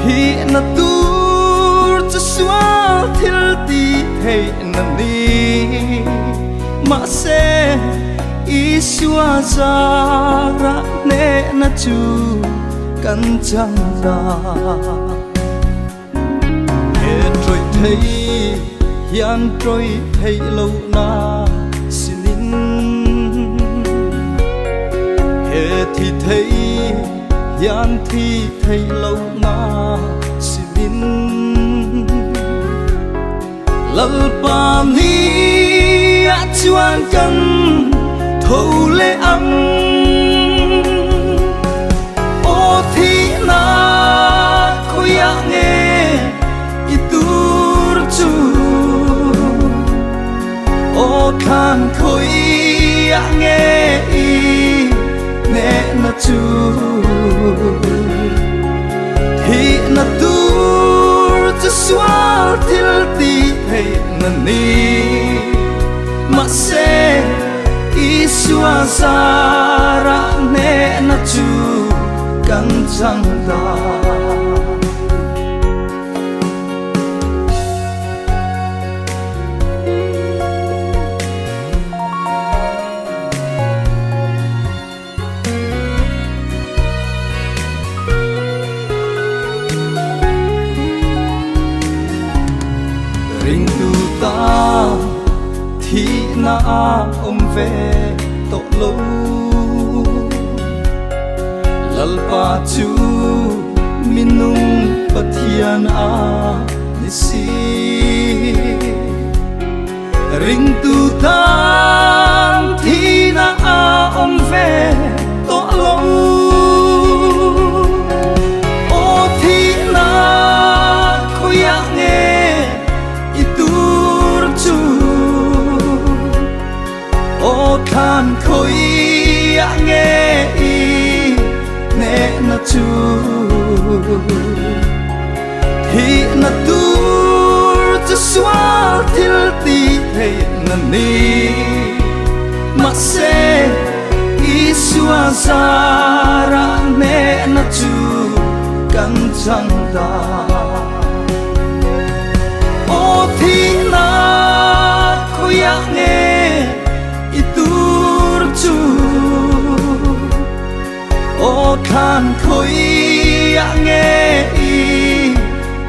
hi na tur cho xóa thil ti thei na ni ma se i xóa ra ne na chu căn chẳng ra he trôi thấy hian trôi thấy lâu na sinin he thì thấy hian thì thấy lâu na sinin lal pa ni a chuan kan thâu lệ ang o thi na khoya nghe i tur chu o khan khoya nghe i ne na chu thi na tur chu swal thil ti hey na ni ma se i xóa ra ne na chu căn chẳng ra ring tu ta thì na om về to lâu lal pa chu minung pathian a ni si ring tu tan thì na om về to lâu o thì na khoya nghe i tur chu o khan khoi nghe i ne na chu hi na tur cho xóa thil ti thei na ni ma se i xóa ra ne na chu căn chẳng ra o thi na khoya nghe i tur chu o khan khoi nghe i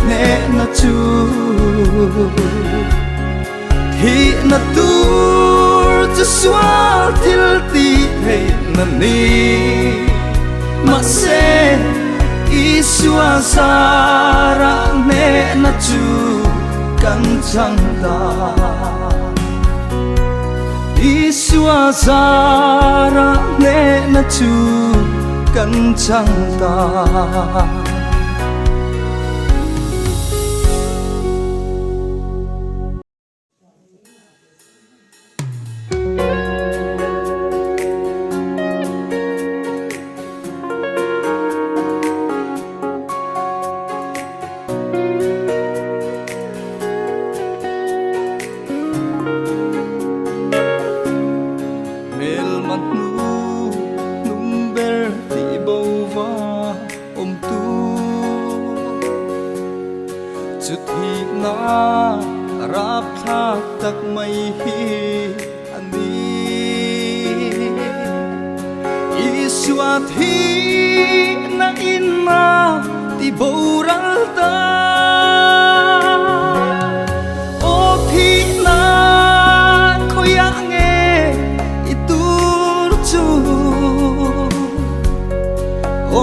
ne na chu hi na tur cho xóa thil ti thei na ni ma se i xóa ra ne na chu căn chẳng ra i xóa ra ne na chu căn chẳng ra chút hi na rap tha tak mai hi ani i xóa thi na in na ti boral ta o thi na khoya nghe i tur chu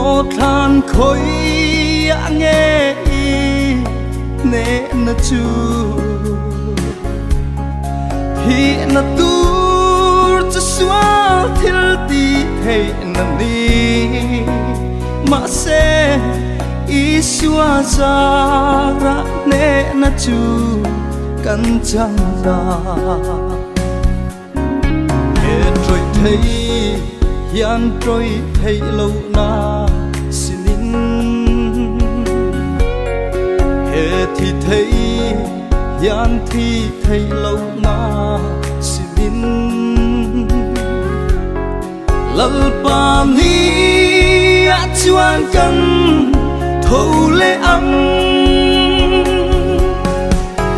o khan khoi nghe ne na chu hi na tur cho xóa thil ti thei na ni ma se i xóa ra ne na chu căn chẳng ra he trôi thấy hian trôi thấy lâu na thì thấy hian thì thấy lâu na sinin lal pa ni a chuan kan khâu lệ âm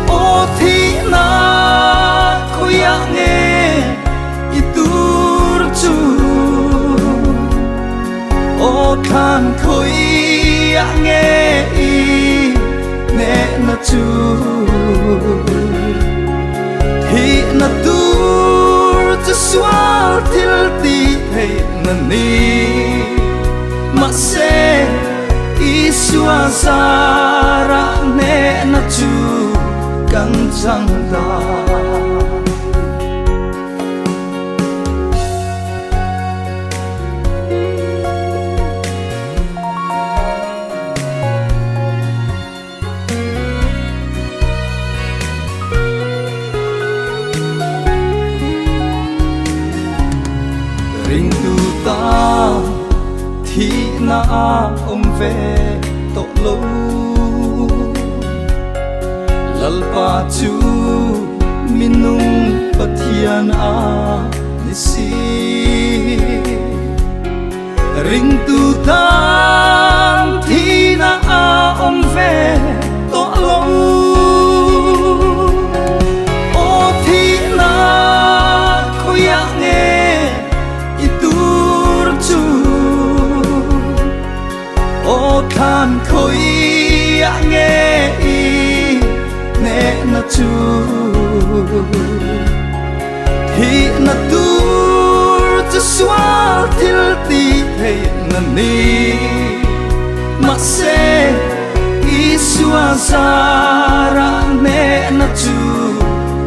ô thi na khôi ya nghe itur chu ô khan khôi ya nghe nè na chu thì na tur cho xóa thil ti hay na ni mà sẽ Isua sara ne na chu kan chang da ring tu ta thi na về tội lỗi lalpa chu minung pathian nisi ring tu tan thi na về tội lỗi ô thi na khôi ya nghe itur chu ô khan khôi ya nghe nè na chu thì na tur cho xóa thil ti hay na ni mà sẽ Isua sara nè na chu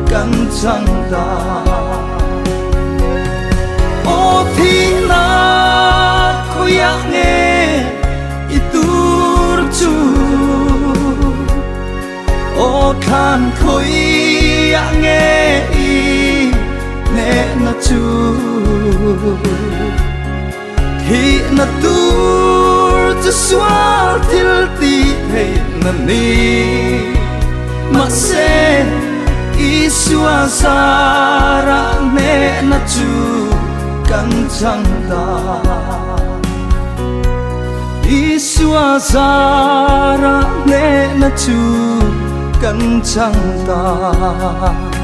kan chang da ô thì na khôi ya nghe itur chu ô khan khôi ya nghe nè na chu thì na tur cho xóa thil ti hay na ni mà sẽ Isua sara nè na chu kan chang da Isua sara ne na chu kan chang da